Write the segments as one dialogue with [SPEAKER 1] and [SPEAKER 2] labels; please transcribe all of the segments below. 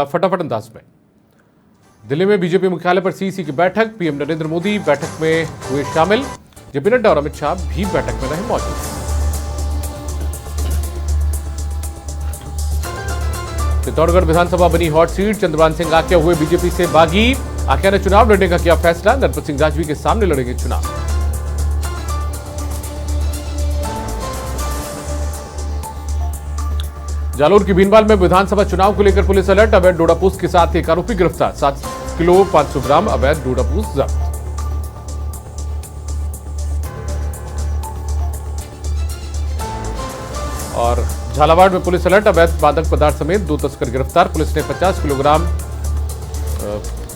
[SPEAKER 1] फटाफट अंदाज में। दिल्ली में बीजेपी मुख्यालय पर सीईसी की बैठक, पीएम नरेंद्र मोदी बैठक में हुए शामिल, जेपी नड्डा और अमित शाह भी बैठक में रहे मौजूद। चित्तौड़गढ़ विधानसभा बनी हॉट सीट, चंद्रभान सिंह आक्या हुए बीजेपी से बागी। आक्या ने चुनाव लड़ने का किया फैसला, नरपत सिंह राजवी के सामने लड़ेंगे चुनाव। जालोर की भीनमाल में विधानसभा चुनाव को लेकर पुलिस अलर्ट, अवैध डोडापोस्त के साथ एक आरोपी गिरफ्तार, 7 किलो 500 ग्राम अवैध डोडापोस्त जब्त। और झालावाड़ में पुलिस अलर्ट, अवैध मादक पदार्थ समेत 2 तस्कर गिरफ्तार, पुलिस ने 50 किलोग्राम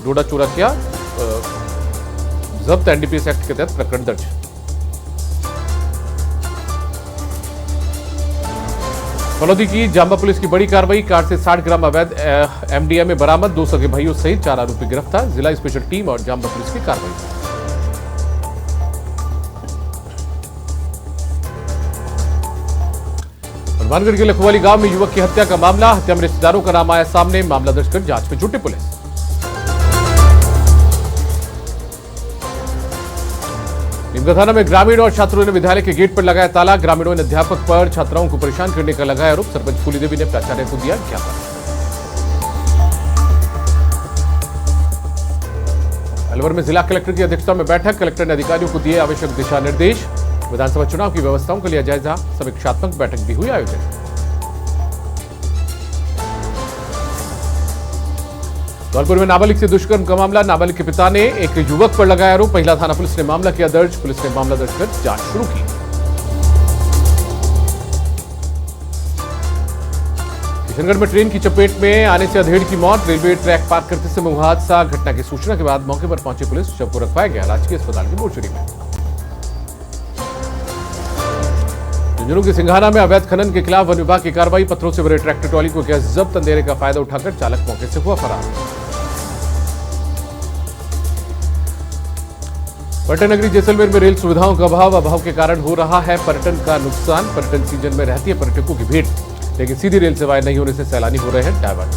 [SPEAKER 1] डोडा चूरा किया जब्त, एनडीपीएस एक्ट के तहत प्रकरण दर्ज। फलौदी की जांबा पुलिस की बड़ी कार्रवाई, कार से 60 ग्राम अवैध एमडीएमए बरामद, 2 सगे भाइयों सहित 4 आरोपी गिरफ्तार, जिला स्पेशल टीम और जांबा पुलिस की कार्रवाई। हनुमानगढ़ के लखवाली गांव में युवक की हत्या का मामला, हत्या में रिश्तेदारों का नाम आया सामने, मामला दर्ज कर जांच में जुटी पुलिस। नीमका थाना में ग्रामीण और छात्रों ने विद्यालय के गेट पर लगाया ताला, ग्रामीणों ने अध्यापक पर छात्राओं को परेशान करने का लगाया आरोप, सरपंच फूली देवी ने प्राचार्य को दिया ज्ञापन। अलवर में जिला कलेक्टर की अध्यक्षता में बैठक, कलेक्टर ने अधिकारियों को दिए आवश्यक दिशा निर्देश, विधानसभा चुनाव की व्यवस्थाओं का लिया जायजा, समीक्षात्मक बैठक भी हुई आयोजित। धौलपुर में नाबालिग से दुष्कर्म का मामला, नाबालिग के पिता ने एक युवक पर लगाया आरोप, महिला थाना पुलिस ने मामला किया दर्ज, पुलिस ने मामला दर्ज कर जांच शुरू की। किशनगढ़ में ट्रेन की चपेट में आने से अधेड़ की मौत, रेलवे ट्रैक पार करते समय हुआ हादसा, घटना की सूचना के बाद मौके पर पहुंची पुलिस, शव को रखवाया गया राजकीय अस्पताल की मोर्चरी में। झुंझुनू के सिंघाना में अवैध खनन के खिलाफ वन विभाग की कार्रवाई, पत्थरों से भरे ट्रैक्टर ट्रॉली को किया जब्त, अंधेरे का फायदा उठाकर चालक मौके से हुआ फरार। पर्यटन नगरी जैसलमेर में रेल सुविधाओं का अभाव के कारण हो रहा है पर्यटन का नुकसान, पर्यटन सीजन में रहती है पर्यटकों की भीड़, लेकिन सीधी रेल सेवाएं नहीं होने से सैलानी हो रहे हैं डायवर्ट।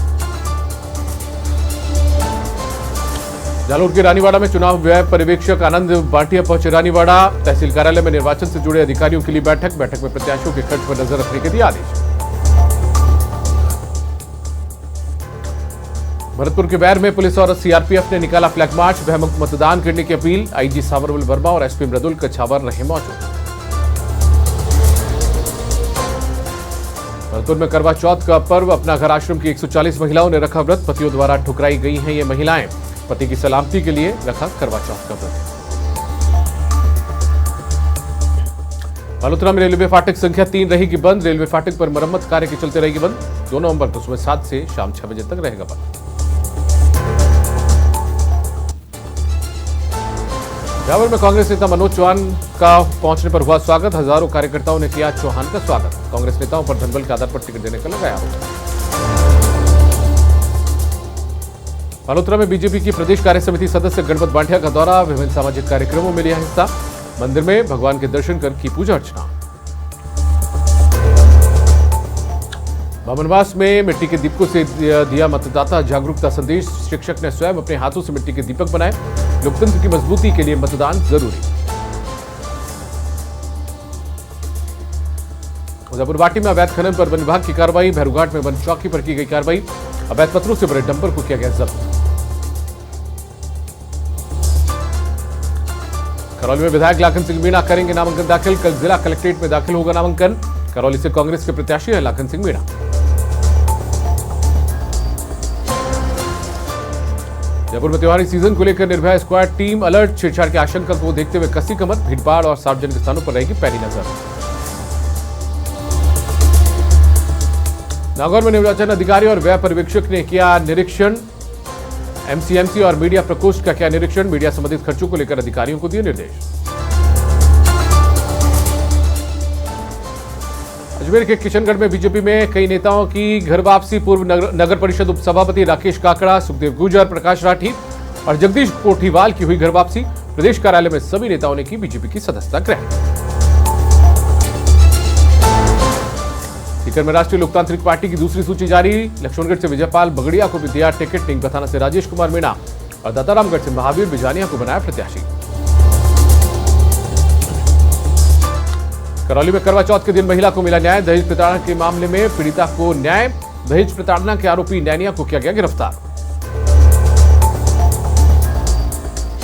[SPEAKER 1] जालोर के रानीवाड़ा में चुनाव व्यय पर्यवेक्षक आनंद बाटिया पहुंचे रानीवाड़ा, तहसील कार्यालय में निर्वाचन से जुड़े अधिकारियों के लिए बैठक में प्रत्याशियों के खर्च पर नजर रखने के दिए आदेश। भरतपुर के बैर में पुलिस और सीआरपीएफ ने निकाला फ्लैग मार्च, भयमुक्त मतदान करने की अपील, आईजी सावरवल वर्मा और एसपी मृदुल कछावर रहे मौजूद। भरतपुर में करवा चौथ का पर्व, अपना घर आश्रम की 140 महिलाओं ने रखा व्रत, पतियों द्वारा ठुकराई गई हैं ये महिलाएं, पति की सलामती के लिए रखा करवा चौथ का व्रत। बालोतरा में रेलवे फाटक संख्या 3 रहेगी बंद, रेलवे फाटक पर मरम्मत कार्य के चलते रहेगी बंद, 2 नवंबर को सुबह 7 से शाम 6 बजे तक रहेगा बंद। जावर में कांग्रेस नेता मनोज चौहान का पहुंचने पर हुआ स्वागत, हजारों कार्यकर्ताओं ने किया चौहान का स्वागत, कांग्रेस नेताओं पर धनबल के आधार पर टिकट देने का लगाया आरोप। बालोतरा में बीजेपी की प्रदेश कार्य समिति सदस्य गणपत बांटिया का दौरा, विभिन्न सामाजिक कार्यक्रमों में लिया हिस्सा, मंदिर में भगवान के दर्शन कर की पूजा अर्चना। बामनवास में मिट्टी के दीपकों से दिया मतदाता जागरूकता संदेश, शिक्षक ने स्वयं अपने हाथों से मिट्टी के दीपक बनाए, लोकतंत्र की मजबूती के लिए मतदान जरूरी। उदयपुरवाटी में अवैध खनन पर वन विभाग की कार्रवाई, भैरूघाट में वन चौकी पर की गई कार्रवाई, अवैध पत्थरों से भरे डंपर को किया गया जब्त। करौली में विधायक लाखन सिंह मीणा करेंगे नामांकन दाखिल, कल जिला कलेक्ट्रेट में दाखिल होगा नामांकन, करौली से कांग्रेस के प्रत्याशी है लाखन सिंह मीणा। जयपुर में त्योहारी सीजन को लेकर निर्भया स्क्वाड टीम अलर्ट, छेड़छाड़ की आशंका को देखते हुए कसी कमर, भीड़भाड़ और सार्वजनिक स्थानों पर रहेगी पैनी नजर। नागौर में निर्वाचन अधिकारी और व्यय पर्यवेक्षक ने किया निरीक्षण, एमसीएमसी और मीडिया प्रकोष्ठ का किया निरीक्षण, मीडिया संबंधित खर्चों को लेकर अधिकारियों को दिए निर्देश। अजमेर के किशनगढ़ में बीजेपी में कई नेताओं की घर वापसी, पूर्व नगर परिषद उपसभापति राकेश काकड़ा, सुखदेव गुर्जर, प्रकाश राठी और जगदीश कोठीवाल की हुई घर वापसी, प्रदेश कार्यालय में सभी नेताओं ने की बीजेपी की सदस्यता ग्रहण। सीकर में राष्ट्रीय लोकतांत्रिक पार्टी की दूसरी सूची जारी। लक्ष्मणगढ़ से विजयपाल बगड़िया को भी दिया टिकट। टिंग थाना से राजेश कुमार मीणा और दातारामगढ़ से महावीर बिजानिया को बनाया प्रत्याशी। करौली में करवा चौथ के दिन महिला को मिला न्याय। दहेज प्रताड़ना के मामले में पीड़िता को न्याय। दहेज प्रताड़ना के आरोपी नैनिया को किया गया गिरफ्तार।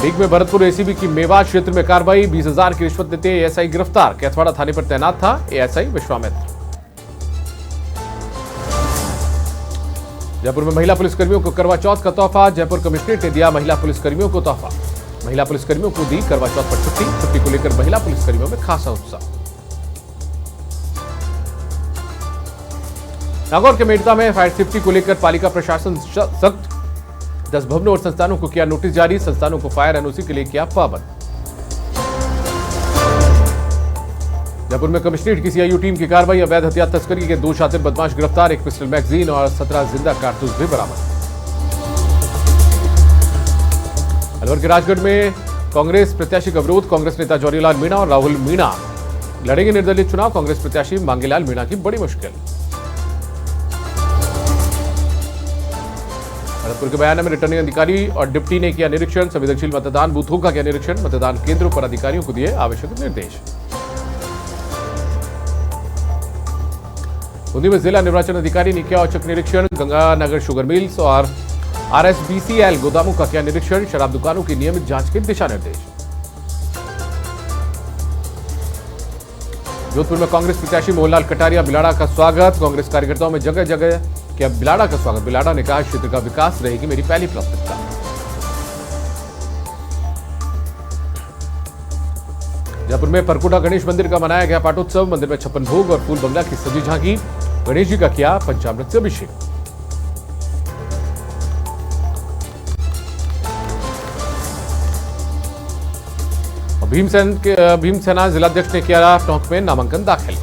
[SPEAKER 1] लीग में भरतपुर एसीबी की मेवात क्षेत्र में कार्रवाई। 20,000 की रिश्वत देते एएसआई गिरफ्तार। कैथवाड़ा थाने पर तैनात था एएसआई विश्वामित्र। जयपुर में महिला पुलिसकर्मियों को करवा चौथ का तोहफा। जयपुर कमिश्नरेट ने दिया महिला पुलिसकर्मियों को तोहफा। महिला पुलिसकर्मियों को दी करवा चौथ पर छुट्टी। छुट्टी को लेकर महिला पुलिसकर्मियों में खासा उत्साह। नागौर के मेड़ता में फायर सेफ्टी को लेकर पालिका प्रशासन सख्त। 10 भवनों और संस्थानों को किया नोटिस जारी। संस्थानों को फायर एनओसी के लिए किया पाबंद। जयपुर में कमिश्नरेट की सीआईयू टीम की कार्रवाई। अवैध हथियार तस्करी के 2 शातिर बदमाश गिरफ्तार। 1 पिस्टल मैगजीन और 17 जिंदा कारतूस भी बरामद। अलवर के राजगढ़ में कांग्रेस प्रत्याशी का विरोध। कांग्रेस नेता जौहरीलाल मीणा और राहुल मीणा लड़ेंगे निर्दलीय चुनाव। कांग्रेस प्रत्याशी मांगेलाल मीणा की बड़ी मुश्किल। भरतपुर के बयाना में रिटर्निंग अधिकारी और डिप्टी ने किया निरीक्षण। संवेदनशील मतदान बूथों का किया निरीक्षण। मतदान केंद्रों पर अधिकारियों को दिए आवश्यक निर्देश। बूंदी में जिला निर्वाचन अधिकारी ने किया औचक निरीक्षण। गंगानगर शुगर मिल्स और आरएसबीसीएल गोदामों का किया निरीक्षण। शराब दुकानों की नियमित जांच के दिशा निर्देश। जोधपुर में कांग्रेस प्रत्याशी मोहनलाल कटारिया बिलाड़ा का स्वागत। कांग्रेस कार्यकर्ताओं में जगह जगह किया बिलाड़ा का स्वागत। बिलाड़ा ने कहा क्षेत्र का विकास रहेगी मेरी पहली प्राथमिकता। जयपुर में परकुटा गणेश मंदिर का मनाया गया पाटोत्सव। मंदिर में 56 भोग और फूल बंगला की सजी झांकी। गणेश जी का किया पंचामृत से अभिषेक। भीमसेना जिलाध्यक्ष ने किया टोंक में नामांकन दाखिल।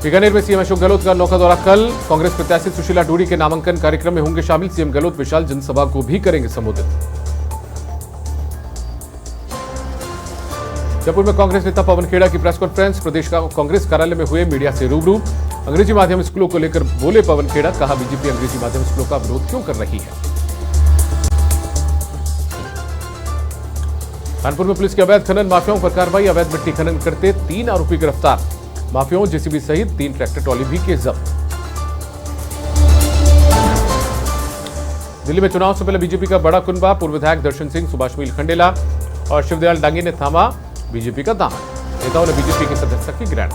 [SPEAKER 1] बीकानेर में सीएम अशोक गहलोत का अनोखा दौरा कल। कांग्रेस प्रत्याशी सुशीला डूडी के नामांकन कार्यक्रम में होंगे शामिल। सीएम गहलोत विशाल जनसभा को भी करेंगे संबोधित। जयपुर में कांग्रेस नेता पवन खेड़ा की प्रेस कॉन्फ्रेंस। प्रदेश का कांग्रेस कार्यालय में हुए मीडिया से रूबरू। अंग्रेजी माध्यम स्कूलों को लेकर बोले पवन खेड़ा। कहा बीजेपी अंग्रेजी माध्यम स्कूलों का विरोध क्यों कर रही है। कानपुर में पुलिस के अवैध खनन माफियाओं पर कार्रवाई। अवैध मिट्टी खनन करते 3 आरोपी गिरफ्तार। माफियाओं जेसीबी सहित 3 ट्रैक्टर ट्रॉली भी किए जब्त। दिल्ली में चुनाव से पहले बीजेपी का बड़ा कुनबा। पूर्व विधायक दर्शन सिंह, सुभाष मील खंडेला और शिवदयाल डांगी ने थामा बीजेपी का दामन। नेताओं ने बीजेपी की सदस्यता की ग्रहण।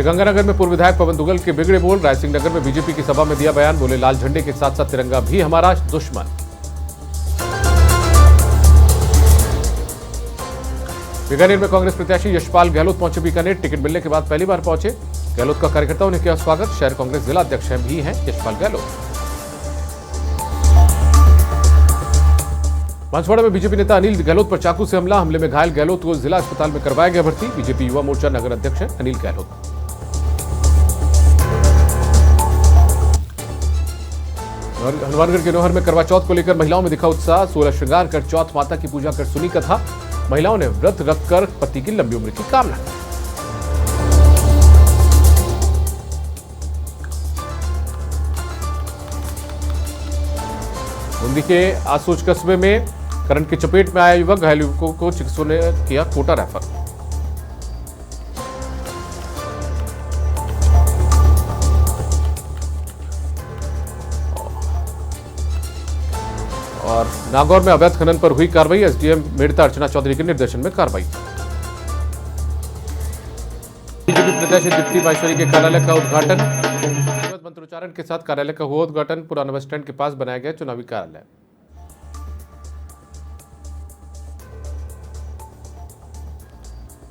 [SPEAKER 1] गंगानगर में पूर्व विधायक पवन दुगल के बिगड़े बोल। रायसिंह नगर में बीजेपी की सभा में दिया बयान। बोले लाल झंडे के साथ साथ तिरंगा भी हमारा दुश्मन। बीकानेर में कांग्रेस प्रत्याशी यशपाल गहलोत पहुंचे बीकानेर। टिकट मिलने के बाद पहली बार पहुंचे। गहलोत का कार्यकर्ताओं ने किया स्वागत। शहर कांग्रेस जिला अध्यक्ष भी हैं यशपाल गहलोत। बांसवाड़ा में बीजेपी नेता अनिल गहलोत पर चाकू से हमला। हमले में घायल गहलोत को जिला अस्पताल में करवाया गया भर्ती। बीजेपी युवा मोर्चा नगर अध्यक्ष हैं अनिल गहलोत। हनुमानगढ़ के नौहर में करवा चौथ को लेकर महिलाओं में दिखा उत्साह। 16 श्रृंगार कर चौथ माता की पूजा कर सुनी कथा। महिलाओं ने व्रत रखकर पति की लंबी उम्र की कामना की। बूंदी के आसोच कस्बे में करंट की चपेट में आया युवक। घायल युवकों को चिकित्सकों ने किया कोटा रेफर। और नागौर में अवैध खनन पर हुई कार्रवाई। एसडीएम मेड़ता अर्चना चौधरी के निर्देशन में कार्रवाई। बीजेपी प्रत्याशी दीप्ति माहेश्वरी के कार्यालय का उद्घाटन। मंत्रोच्चारण के साथ कार्यालय का हुआ उद्घाटन। पुराना बस स्टैंड के पास बनाया गया चुनावी कार्यालय।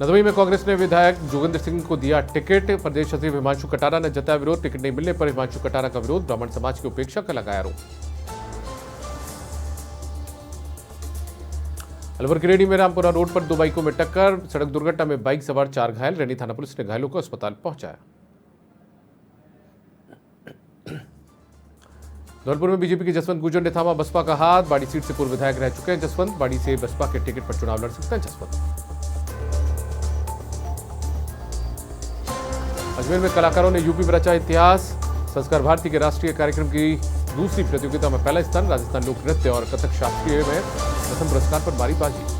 [SPEAKER 1] नदवी में कांग्रेस ने विधायक जोगिंदर सिंह को दिया टिकट। प्रदेश सचिव हिमांशु कटारा ने जताया विरोध। टिकट नहीं मिलने पर हिमांशु कटारा का विरोध। ब्राह्मण समाज की उपेक्षा का लगाया आरोप। अलवर के रेडी में रामपुरा रोड पर 2 बाइकों में टक्कर। सड़क दुर्घटना में बाइक सवार 4 घायल। रैनी थाना पुलिस ने घायलों को अस्पताल पहुंचाया। धौलपुर में बीजेपी के जसवंत गुर्जर ने थामा बसपा का हाथ। बाड़ी सीट से पूर्व विधायक रह चुके हैं जसवंत। बाड़ी से बसपा के टिकट पर चुनाव लड़ सकते हैं जसवंत। अजमेर में कलाकारों ने यूपी में रचा इतिहास। संस्कार भारती के राष्ट्रीय कार्यक्रम की दूसरी प्रतियोगिता में पहला स्थान। राजस्थान लोक नृत्य और कथक शास्त्रीय में प्रथम पुरस्कार पर मारी बाजी।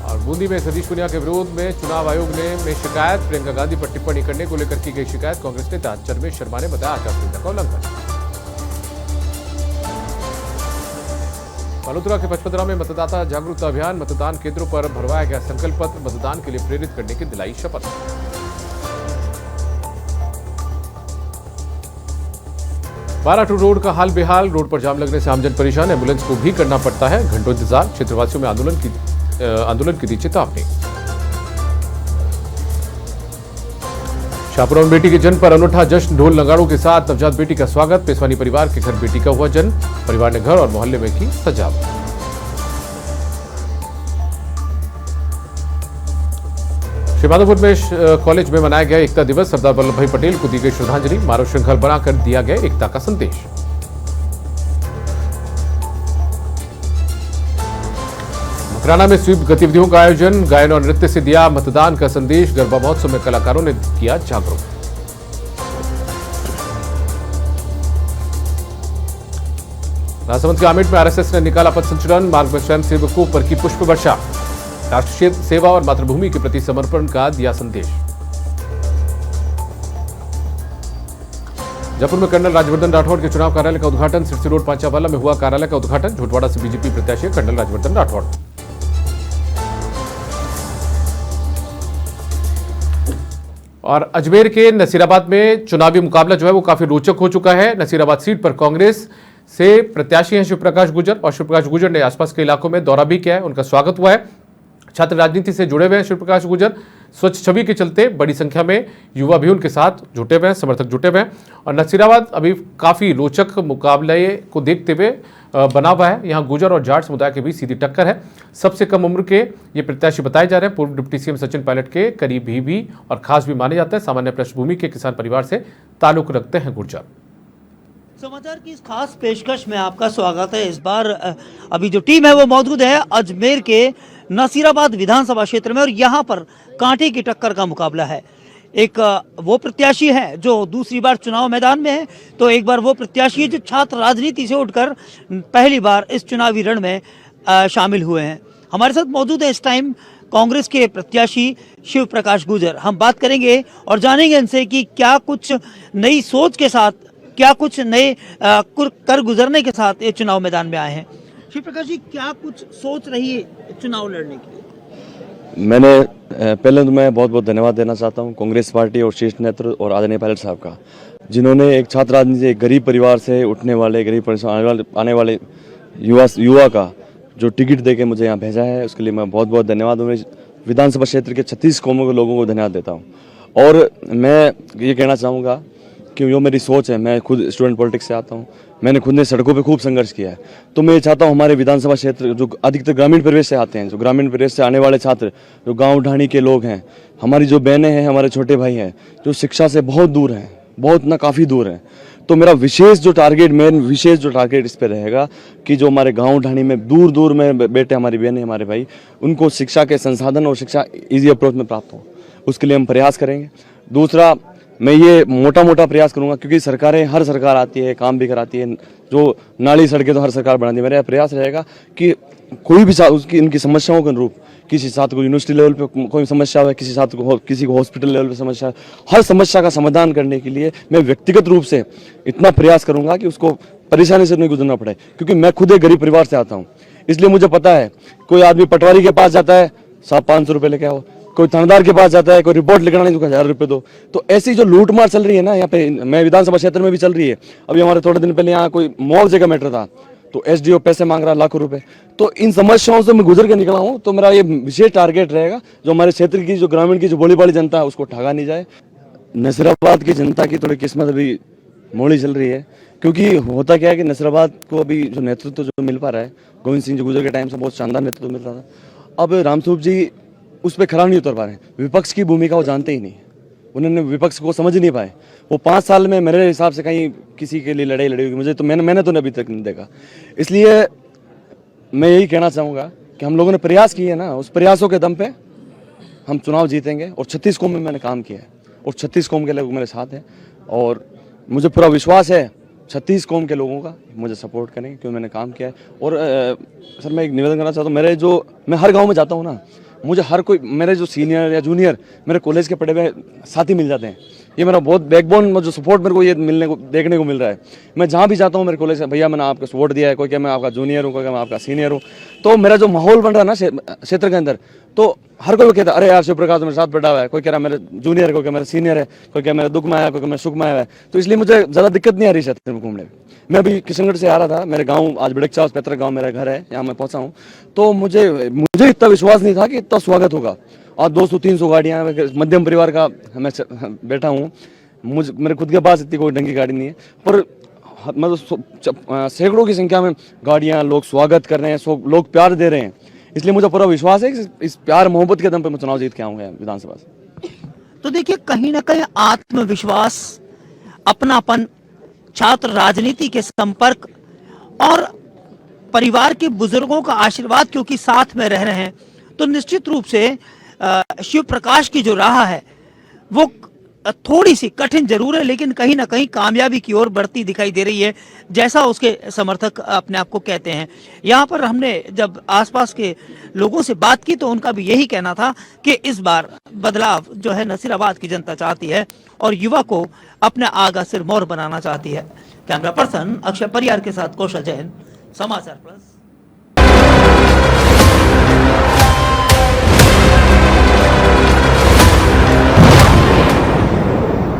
[SPEAKER 1] और बूंदी में सतीश पुनिया के विरोध में चुनाव आयोग में शिकायत। प्रियंका गांधी पर टिप्पणी करने को लेकर की गई शिकायत। कांग्रेस नेता चरमेश शर्मा ने बताया आचार संहिता का उल्लंघन। बालोतरा के पचपदरा में मतदाता जागरूकता अभियान। मतदान केंद्रों पर भरवाया गया संकल्प पत्र। मतदान के लिए प्रेरित करने की दिलाई शपथ। बाराटू रोड का हाल बेहाल। रोड पर जाम लगने से आमजन परेशान। एम्बुलेंस को भी करना पड़ता है घंटों इंतजार। क्षेत्रवासियों में आंदोलन की दी चेतावनी। शाहपुरा में बेटी के जन्म पर अनूठा जश्न। ढोल नगाड़ों के साथ नवजात बेटी का स्वागत। पेशवानी परिवार के घर बेटी का हुआ जन्म। परिवार ने घर और मोहल्ले में की सजावट। श्रीमाधोपुर में कॉलेज में मनाया गया एकता दिवस। सरदार वल्लभ भाई पटेल को दी गई श्रद्धांजलि। मानव श्रृंखल बनाकर दिया गया एकता का संदेश। मकराना में स्वीप गतिविधियों का आयोजन। गायन और नृत्य से दिया मतदान का संदेश। गरबा महोत्सव में कलाकारों ने किया जागरूक। राजसमंद के आमेट में आरएसएस ने निकाला पथ संचलन। मार्ग में स्वयं सेवकों पर की पुष्प वर्षा। राष्ट्र सेवा और मातृभूमि के प्रति समर्पण का दिया संदेश। जयपुर में कर्नल राज्यवर्धन राठौड़ के चुनाव कार्यालय का उद्घाटन। सिरसी रोड पांचावाला में हुआ कार्यालय का उद्घाटन। झोटवाड़ा से बीजेपी प्रत्याशी कर्नल राज्यवर्धन राठौड़। और अजमेर के नसीराबाद में चुनावी मुकाबला जो है वो काफी रोचक हो चुका है। नसीराबाद सीट पर कांग्रेस से प्रत्याशी हैं शिवप्रकाश गुर्जर। और शिवप्रकाश गुर्जर ने आसपास के इलाकों में दौरा भी किया है। उनका स्वागत हुआ है। छात्र राजनीति से जुड़े हुए हैं शिवप्रकाश गुर्जर। स्वच्छ छवि के चलते बड़ी संख्या में युवा भी उनके साथ जुटे हुए हैं, समर्थक जुटे हुए हैं। और नसीराबाद अभी काफी रोचक मुकाबले को देखते हुए बना हुआ है। यहाँ गुर्जर और जाट समुदाय के बीच सीधी टक्कर है। सबसे कम उम्र के ये प्रत्याशी बताए जा रहे हैं। पूर्व डिप्टी सीएम सचिन पायलट के करीबी भी और खास भी माने जाते हैं। सामान्य पृष्ठभूमि के किसान परिवार से ताल्लुक रखते हैं गुर्जर।
[SPEAKER 2] समाचार की इस खास पेशकश में आपका स्वागत है। इस बार अभी जो टीम है वो मौजूद है अजमेर के नसीराबाद विधानसभा क्षेत्र में और यहाँ पर कांटे की टक्कर का मुकाबला है। एक वो प्रत्याशी है जो दूसरी बार चुनाव मैदान में है, तो एक बार वो प्रत्याशी है जो छात्र राजनीति से उठकर पहली बार इस चुनावी रण में शामिल हुए हैं। हमारे साथ मौजूद है इस टाइम कांग्रेस के प्रत्याशी शिव प्रकाश गुर्जर। हम बात करेंगे और जानेंगे इनसे कि क्या कुछ नई सोच के साथ, क्या कुछ नए कर गुजरने के साथ ये चुनाव मैदान में आए हैं। शिव प्रकाश जी, क्या कुछ सोच रही है चुनाव लड़ने की?
[SPEAKER 3] मैंने पहले तो मैं बहुत बहुत धन्यवाद देना चाहता हूं कांग्रेस पार्टी और शीर्ष नेतृत्व और आदरणीय पायलट साहब का, जिन्होंने एक छात्र राजनीति से, एक गरीब परिवार से उठने वाले, गरीब परिवार आने वाले युवा का जो टिकट देके मुझे यहाँ भेजा है, उसके लिए मैं बहुत बहुत धन्यवाद विधानसभा क्षेत्र के 36 कौमों के लोगों को धन्यवाद देता हूँ। और मैं ये कहना चाहूँगा कि जो मेरी सोच है, मैं खुद स्टूडेंट पॉलिटिक्स से आता हूँ, मैंने खुद ने सड़कों पे खूब संघर्ष किया है, तो मैं ये चाहता हूँ हमारे विधानसभा क्षेत्र जो अधिकतर ग्रामीण परिवेश से आते हैं, जो ग्रामीण परिवेश से आने वाले छात्र, जो गांव ढाणी के लोग हैं, हमारी जो बहनें हैं, हमारे छोटे भाई हैं, जो शिक्षा से बहुत दूर हैं, बहुत ना काफ़ी दूर हैं, तो मेरा विशेष जो टारगेट इस पर रहेगा कि जो हमारे गाँव ढाणी में दूर दूर में बेटे, हमारी बहनें, हमारे भाई, उनको शिक्षा के संसाधन और शिक्षा ईजी अप्रोच में प्राप्त हो, उसके लिए हम प्रयास करेंगे। दूसरा, मैं ये मोटा प्रयास करूंगा, क्योंकि सरकारें, हर सरकार आती है, काम भी कराती है, जो नाली सड़कें तो हर सरकार बनाती है। मेरा प्रयास रहेगा कि कोई भी उसकी इनकी समस्याओं के अनुरूप, किसी छात्र को यूनिवर्सिटी लेवल पे कोई समस्या है, किसी छात्र को किसी को हॉस्पिटल लेवल पे समस्या है, हर समस्या का समाधान करने के लिए मैं व्यक्तिगत रूप से इतना प्रयास करूंगा कि उसको परेशानी से नहीं गुजरना पड़े, क्योंकि मैं खुद एक गरीब परिवार से आता हूँ। इसलिए मुझे पता है, कोई आदमी पटवारी के पास जाता है, साहब 500 रुपये लेके आओ, कोई थानेदार के पास जाता है, कोई रिपोर्ट लिखना नहीं तो 1000 रुपये दो। तो ऐसी जो लूटमार चल रही है ना यहाँ पे, मैं विधानसभा क्षेत्र में भी चल रही है। अभी हमारे थोड़े दिन पहले यहाँ कोई मुआवजे का मैटर था, तो एसडीओ पैसे मांग रहा है लाखों रुपए। तो इन समस्याओं से मैं गुजर के निकला हूँ, तो मेरा ये विशेष टारगेट रहेगा जो हमारे क्षेत्र की, जो ग्रामीण की जो भोली भाली जनता है, उसको ठगा नहीं जाए। नसीराबाद की जनता की थोड़ी किस्मत अभी मोड़ी चल रही है, क्योंकि होता क्या है कि नसीराबाद को अभी जो नेतृत्व जो मिल पा रहा है, गोविंद सिंह जी गुजर के टाइम से बहुत शानदार नेतृत्व मिल रहा था। अब रामस्वरूप जी उस पर खरा नहीं उतर पा रहे हैं। विपक्ष की भूमिका वो जानते ही नहीं, उन्होंने विपक्ष को समझ नहीं पाए। वो 5 साल में मेरे हिसाब से कहीं किसी के लिए लड़ाई लड़ी होगी, मुझे तो मैंने तो अभी तक नहीं देखा। इसलिए मैं यही कहना चाहूँगा कि हम लोगों ने प्रयास किए ना, उस प्रयासों के दम पे हम चुनाव जीतेंगे। और 36 कौम में मैंने काम किया है और 36 कौम के लोग मेरे साथ हैं और मुझे पूरा विश्वास है 36 कौम के लोगों का मुझे सपोर्ट करेंगे क्योंकि मैंने काम किया है। और सर मैं एक निवेदन करना चाहता हूँ, मैं हर गांव में जाता हूँ ना, मुझे हर कोई मेरे जो सीनियर या जूनियर मेरे कॉलेज के पढ़े हुए साथी मिल जाते हैं। ये मेरा बहुत बैकबोन जो सपोर्ट मेरे को ये देखने को मिल रहा है। मैं जहाँ भी जाता हूँ मेरे कॉलेज से, भैया मैंने आपको सपोर्ट दिया है, कोई क्या मैं आपका जूनियर हूँ, कोई क्या मैं आपका सीनियर हूँ। तो मेरा जो माहौल बन रहा है ना क्षेत्र के अंदर, तो हर कोई कहता है अरे यार शिव प्रकाश मेरे साथ बैठा हुआ है, कोई कह रहा है मेरे जूनियर है, कोई कह मेरा सीनियर है, कोई कह मेरे दुख में आया, कोई कह मेरे सुख में आया है। तो इसलिए मुझे ज़्यादा दिक्कत नहीं आ रही क्षेत्र में घूमने में। मैं अभी किशनगढ़ से आ रहा था, मेरे गाँव आज बिड़कचा पैतृक गाँव मेरा घर है, यहाँ मैं पहुँचा हूँ। तो मुझे इतना विश्वास नहीं था कि इतना स्वागत होगा। और 200-300 गाड़ियाँ, मध्यम परिवार का मैं बैठा हूँ, मेरे खुद के पास इतनी कोई ढंग की गाड़ी नहीं है, पर मतलब सैकड़ों की संख्या में गाड़ियाँ, लोग स्वागत कर रहे हैं, लोग प्यार दे रहे हैं। इसलिए मुझे पूरा विश्वास है कि इस प्यार मोहब्बत के दम पे मैं चुनाव जीत के आऊँगा विधानसभा से।
[SPEAKER 2] तो देखिए कहीं ना कहीं आत्मविश्वास, अपनापन, छात्र राजनीति के संपर्क और परिवार के बुजुर्गों का आशीर्वाद क्योंकि साथ में रह रहे हैं, तो निश्चित रूप से शिव प्रकाश की जो राह है वो थोड़ी सी कठिन जरूर है, लेकिन कहीं ना कहीं कामयाबी की ओर बढ़ती दिखाई दे रही है, जैसा उसके समर्थक अपने आप को कहते हैं। यहाँ पर हमने जब आसपास के लोगों से बात की तो उनका भी यही कहना था कि इस बार बदलाव जो है नसीराबाद की जनता चाहती है और युवा को अपने आगा सिरमौर बनाना चाहती है। कैमरा पर्सन अक्षय परियार के साथ कौशल जैन, समाचार प्लस।